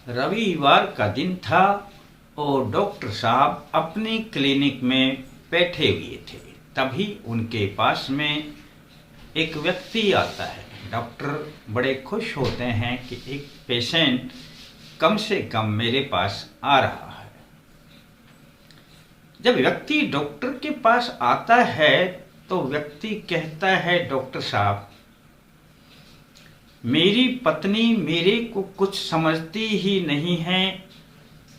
रविवार का दिन था और डॉक्टर साहब अपनी क्लिनिक में बैठे हुए थे। तभी उनके पास में एक व्यक्ति आता है। डॉक्टर बड़े खुश होते हैं कि एक पेशेंट कम से कम मेरे पास आ रहा है। जब व्यक्ति डॉक्टर के पास आता है तो व्यक्ति कहता है, डॉक्टर साहब, मेरी पत्नी मेरे को कुछ समझती ही नहीं है।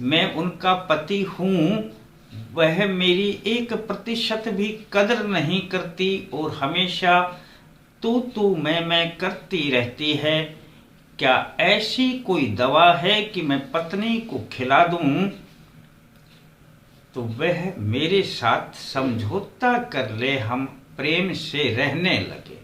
मैं उनका पति हूँ, वह मेरी 1% भी कदर नहीं करती और हमेशा तू मैं करती रहती है। क्या ऐसी कोई दवा है कि मैं पत्नी को खिला दूं तो वह मेरे साथ समझौता कर ले, हम प्रेम से रहने लगे।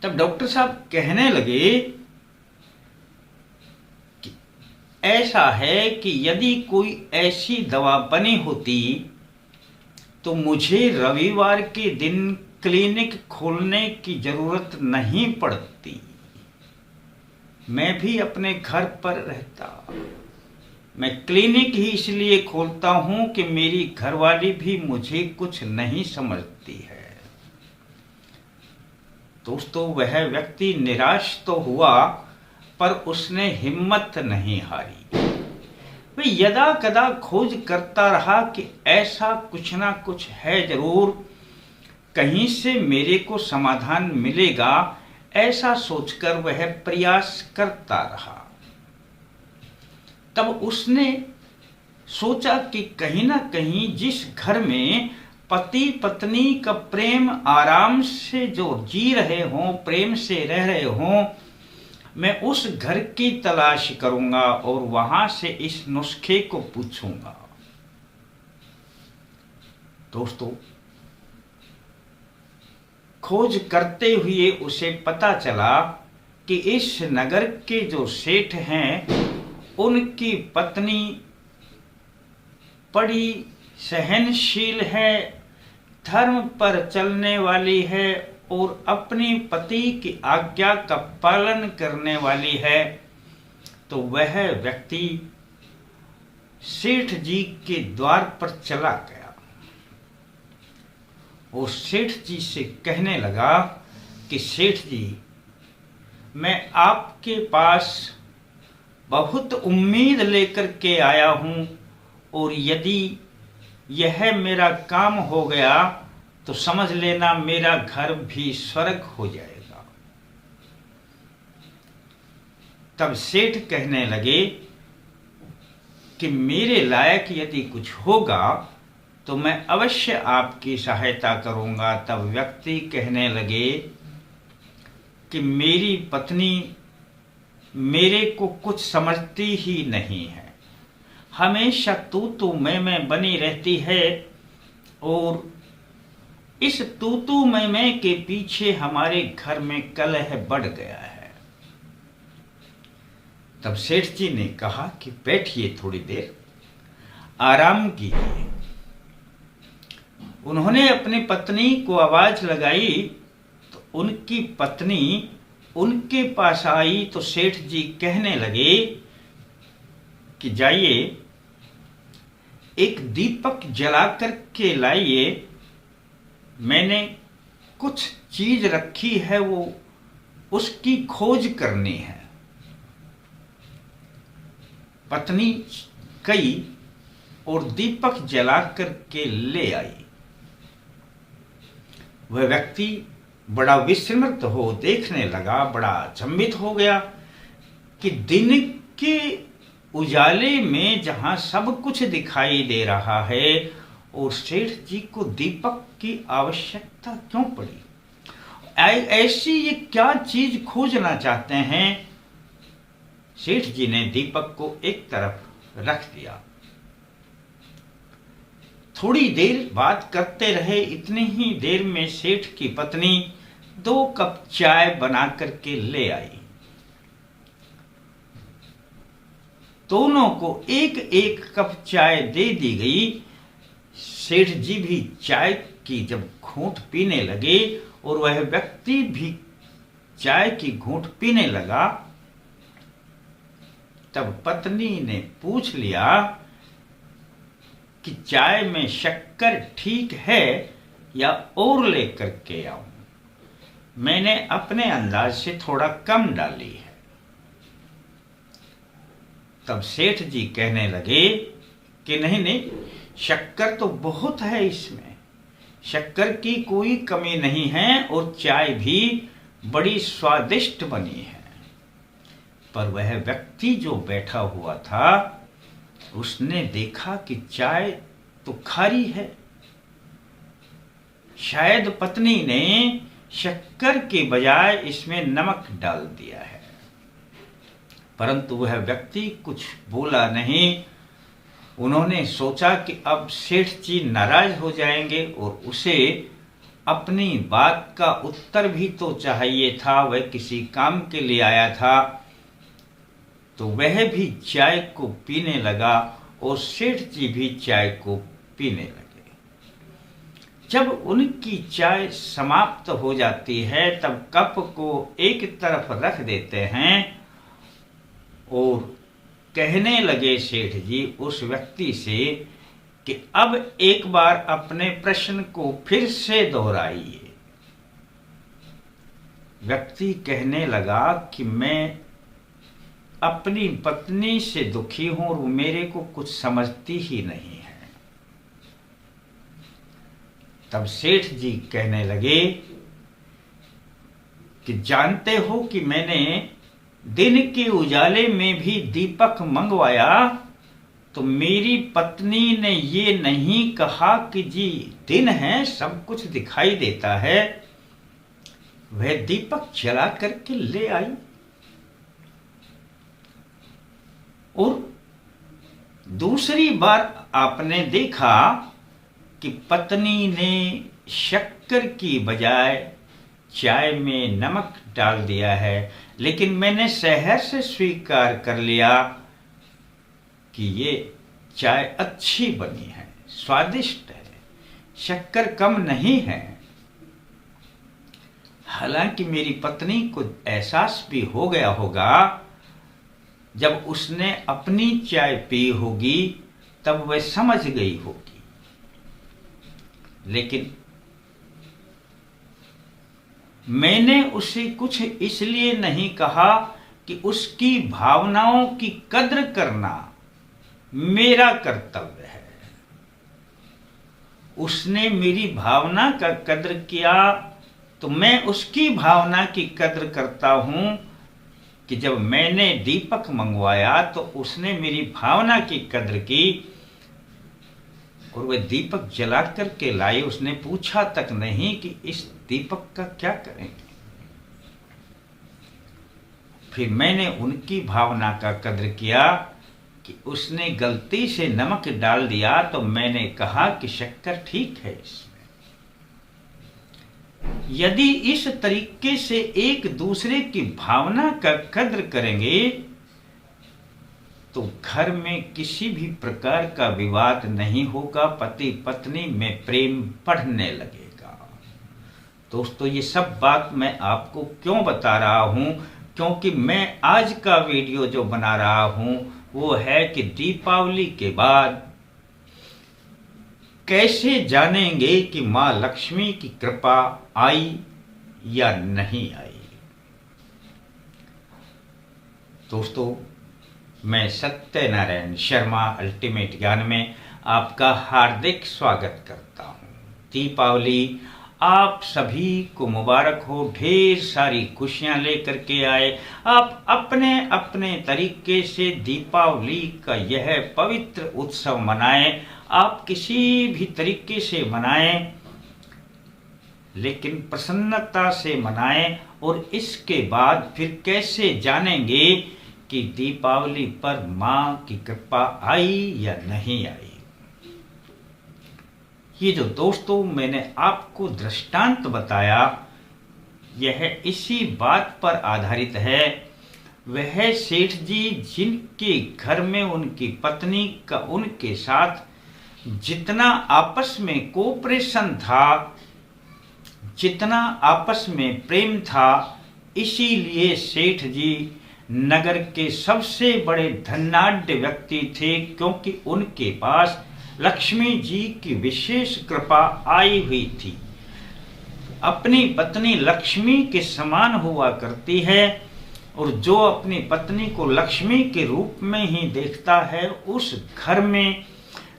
तब डॉक्टर साहब कहने लगे कि ऐसा है कि यदि कोई ऐसी दवा बनी होती तो मुझे रविवार के दिन क्लिनिक खोलने की जरूरत नहीं पड़ती। मैं भी अपने घर पर रहता। मैं क्लिनिक ही इसलिए खोलता हूं कि मेरी घरवाली भी मुझे कुछ नहीं समझती है। दोस्तों, वह व्यक्ति निराश तो हुआ पर उसने हिम्मत नहीं हारी। वह यदा कदा खोज करता रहा कि ऐसा कुछ ना कुछ है जरूर, कहीं से मेरे को समाधान मिलेगा। ऐसा सोचकर वह प्रयास करता रहा। तब उसने सोचा कि कहीं ना कहीं जिस घर में पति पत्नी का प्रेम आराम से जो जी रहे हों, प्रेम से रह रहे हों, मैं उस घर की तलाश करूंगा और वहां से इस नुस्खे को पूछूंगा। दोस्तों, खोज करते हुए उसे पता चला कि इस नगर के जो सेठ हैं उनकी पत्नी बड़ी सहनशील है, धर्म पर चलने वाली है और अपनी पति की आज्ञा का पालन करने वाली है। तो वह व्यक्ति सेठ जी के द्वार पर चला गया और सेठ जी से कहने लगा कि सेठ जी, मैं आपके पास बहुत उम्मीद लेकर के आया हूं और यदि यह मेरा काम हो गया तो समझ लेना मेरा घर भी स्वर्ग हो जाएगा। तब सेठ कहने लगे कि मेरे लायक यदि कुछ होगा तो मैं अवश्य आपकी सहायता करूंगा। तब व्यक्ति कहने लगे कि मेरी पत्नी मेरे को कुछ समझती ही नहीं है, हमेशा तू मैं बनी रहती है और इस तू मैं के पीछे हमारे घर में कलह बढ़ गया है। तब सेठ जी ने कहा कि बैठिए, थोड़ी देर आराम कीजिए। उन्होंने अपनी पत्नी को आवाज लगाई तो उनकी पत्नी उनके पास आई। तो सेठ जी कहने लगे कि जाइए, एक दीपक जला करके लाइए, मैंने कुछ चीज रखी है, वो उसकी खोज करनी है। पत्नी गई और दीपक जला करके ले आई। वह व्यक्ति बड़ा विस्मित हो देखने लगा, बड़ा अचंभित हो गया कि दिन के उजाले में जहां सब कुछ दिखाई दे रहा है और सेठ जी को दीपक की आवश्यकता क्यों पड़ी, ऐसी ये क्या चीज खोजना चाहते हैं। सेठ जी ने दीपक को एक तरफ रख दिया। थोड़ी देर बात करते रहे। इतनी ही देर में सेठ की पत्नी 2 कप चाय बना करके ले आई। दोनों को एक एक कप चाय दे दी गई। सेठ जी भी चाय की जब घूंट पीने लगे और वह व्यक्ति भी चाय की घूंट पीने लगा तब पत्नी ने पूछ लिया कि चाय में शक्कर ठीक है या और लेकर के आऊं? मैंने अपने अंदाज से थोड़ा कम डाली है। तब सेठ जी कहने लगे कि नहीं नहीं, शक्कर तो बहुत है इसमें, शक्कर की कोई कमी नहीं है और चाय भी बड़ी स्वादिष्ट बनी है। पर वह व्यक्ति जो बैठा हुआ था उसने देखा कि चाय तो खारी है। शायद पत्नी ने शक्कर के बजाय इसमें नमक डाल दिया है। परंतु वह व्यक्ति कुछ बोला नहीं। उन्होंने सोचा कि अब सेठ जी नाराज हो जाएंगे और उसे अपनी बात का उत्तर भी तो चाहिए था। वह किसी काम के लिए आया था। तो वह भी चाय को पीने लगा और सेठ जी भी चाय को पीने लगे। जब उनकी चाय समाप्त हो जाती है तब कप को एक तरफ रख देते हैं और कहने लगे सेठ जी उस व्यक्ति से कि अब एक बार अपने प्रश्न को फिर से दोहराइए। व्यक्ति कहने लगा कि मैं अपनी पत्नी से दुखी हूं और वो मेरे को कुछ समझती ही नहीं है। तब सेठ जी कहने लगे कि जानते हो कि मैंने दिन के उजाले में भी दीपक मंगवाया तो मेरी पत्नी ने ये नहीं कहा कि जी दिन है सब कुछ दिखाई देता है। वह दीपक जला करके ले आई और दूसरी बार आपने देखा कि पत्नी ने शक्कर की बजाय चाय में नमक डाल दिया है। लेकिन मैंने सहर से स्वीकार कर लिया कि ये चाय अच्छी बनी है, स्वादिष्ट है, शक्कर कम नहीं है। हालांकि मेरी पत्नी को एहसास भी हो गया होगा, जब उसने अपनी चाय पी होगी तब वह समझ गई होगी। लेकिन मैंने उसे कुछ इसलिए नहीं कहा कि उसकी भावनाओं की कद्र करना मेरा कर्तव्य है। उसने मेरी भावना का कद्र किया तो मैं उसकी भावना की कद्र करता हूं कि जब मैंने दीपक मंगवाया तो उसने मेरी भावना की कद्र की और वह दीपक जला करके लाई। उसने पूछा तक नहीं कि इस दीपक का क्या करेंगे। फिर मैंने उनकी भावना का कद्र किया कि उसने गलती से नमक डाल दिया तो मैंने कहा कि शक्कर ठीक है इसमें। यदि इस तरीके से एक दूसरे की भावना का कद्र करेंगे तो घर में किसी भी प्रकार का विवाद नहीं होगा, पति पत्नी में प्रेम बढ़ने लगेगा। दोस्तों, ये सब बात मैं आपको क्यों बता रहा हूं? क्योंकि मैं आज का वीडियो जो बना रहा हूं वो है कि दीपावली के बाद कैसे जानेंगे कि मां लक्ष्मी की कृपा आई या नहीं आई। दोस्तों, मैं सत्यनारायण शर्मा अल्टीमेट ज्ञान में आपका हार्दिक स्वागत करता हूं। दीपावली आप सभी को मुबारक हो, ढेर सारी खुशियां लेकर के आए। आप अपने अपने तरीके से दीपावली का यह पवित्र उत्सव मनाएं। आप किसी भी तरीके से मनाएं, लेकिन प्रसन्नता से मनाएं। और इसके बाद फिर कैसे जानेंगे कि दीपावली पर मां की कृपा आई या नहीं आई। ये जो दोस्तों मैंने आपको दृष्टांत बताया यह इसी बात पर आधारित है। वह सेठ जी जिनके घर में उनकी पत्नी का उनके साथ जितना आपस में कोऑपरेशन था, जितना आपस में प्रेम था, इसीलिए सेठ जी नगर के सबसे बड़े धनाढ्य व्यक्ति थे, क्योंकि उनके पास लक्ष्मी जी की विशेष कृपा आई हुई थी। अपनी पत्नी लक्ष्मी के समान हुआ करती है, और जो अपनी पत्नी को लक्ष्मी के रूप में ही देखता है, उस घर में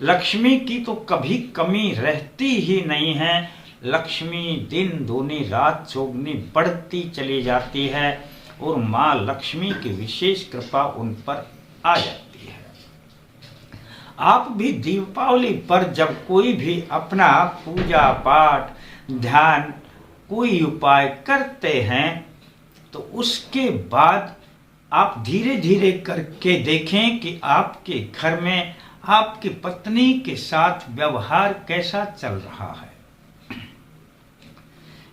लक्ष्मी की तो कभी कमी रहती ही नहीं है। लक्ष्मी दिन दूनी रात चौगुनी बढ़ती चली जाती है, और माँ लक्ष्मी की विशेष कृपा उन पर आ जाती है। आप भी दीपावली पर जब कोई भी अपना पूजा पाठ ध्यान कोई उपाय करते हैं, तो उसके बाद आप धीरे धीरे करके देखें कि आपके घर में आपकी पत्नी के साथ व्यवहार कैसा चल रहा है।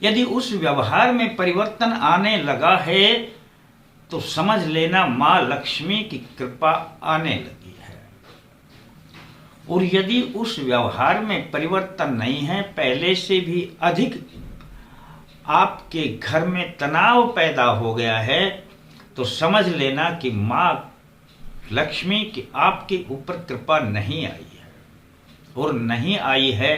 यदि उस व्यवहार में परिवर्तन आने लगा है, तो समझ लेना मां लक्ष्मी की कृपा आने लगी है। और यदि उस व्यवहार में परिवर्तन नहीं है, पहले से भी अधिक आपके घर में तनाव पैदा हो गया है, तो समझ लेना कि मां लक्ष्मी की आपके ऊपर कृपा नहीं आई है। और नहीं आई है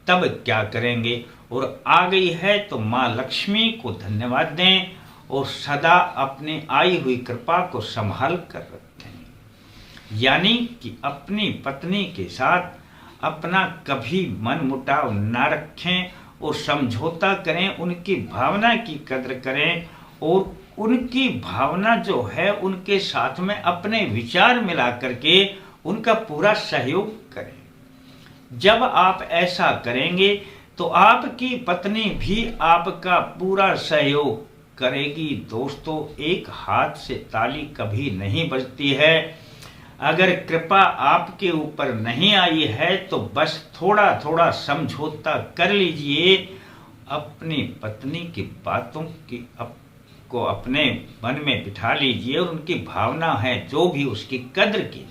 तब क्या करेंगे, और आ गई है तो मां लक्ष्मी को धन्यवाद दें, और सदा अपनी आई हुई कृपा को संभाल कर रखें। यानी कि अपनी पत्नी के साथ अपना कभी मन मुटाव न रखें, और समझौता करें, उनकी भावना की कद्र करें, और उनकी भावना जो है उनके साथ में अपने विचार मिला करके उनका पूरा सहयोग करें। जब आप ऐसा करेंगे तो आपकी पत्नी भी आपका पूरा सहयोग करेगी। दोस्तों, एक हाथ से ताली कभी नहीं बजती है। अगर कृपा आपके ऊपर नहीं आई है तो बस थोड़ा थोड़ा समझौता कर लीजिए, अपनी पत्नी की बातों को अपने मन में बिठा लीजिए, और उनकी भावना है जो भी उसकी कद्र कीजिए।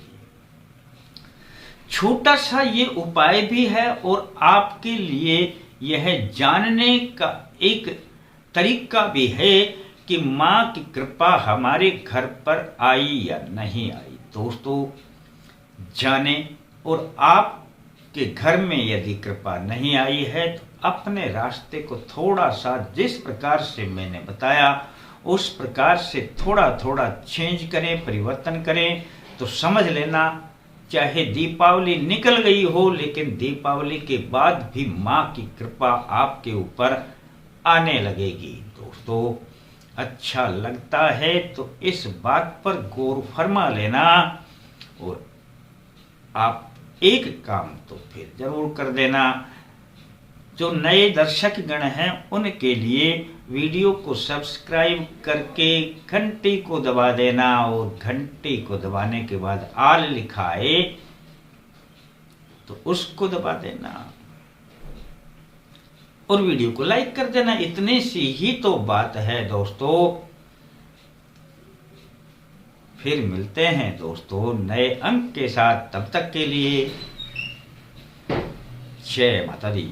छोटा सा ये उपाय भी है, और आपके लिए यह जानने का एक तरीका भी है कि माँ की कृपा हमारे घर पर आई या नहीं आई। दोस्तों, जाने, और आपके घर में यदि कृपा नहीं आई है तो अपने रास्ते को थोड़ा सा जिस प्रकार से मैंने बताया उस प्रकार से थोड़ा थोड़ा चेंज करें, परिवर्तन करें, तो समझ लेना चाहे दीपावली निकल गई हो, लेकिन दीपावली के बाद भी माँ की कृपा आपके ऊपर आने लगेगी। दोस्तों, अच्छा लगता है तो इस बात पर गौर फरमा लेना, और आप एक काम तो फिर जरूर कर देना। जो नए दर्शक गण हैं उनके लिए वीडियो को सब्सक्राइब करके घंटी को दबा देना, और घंटी को दबाने के बाद आल लिखा है तो उसको दबा देना, और वीडियो को लाइक कर देना। इतनी सी ही तो बात है दोस्तों। फिर मिलते हैं दोस्तों नए अंक के साथ, तब तक के लिए जय माता दी।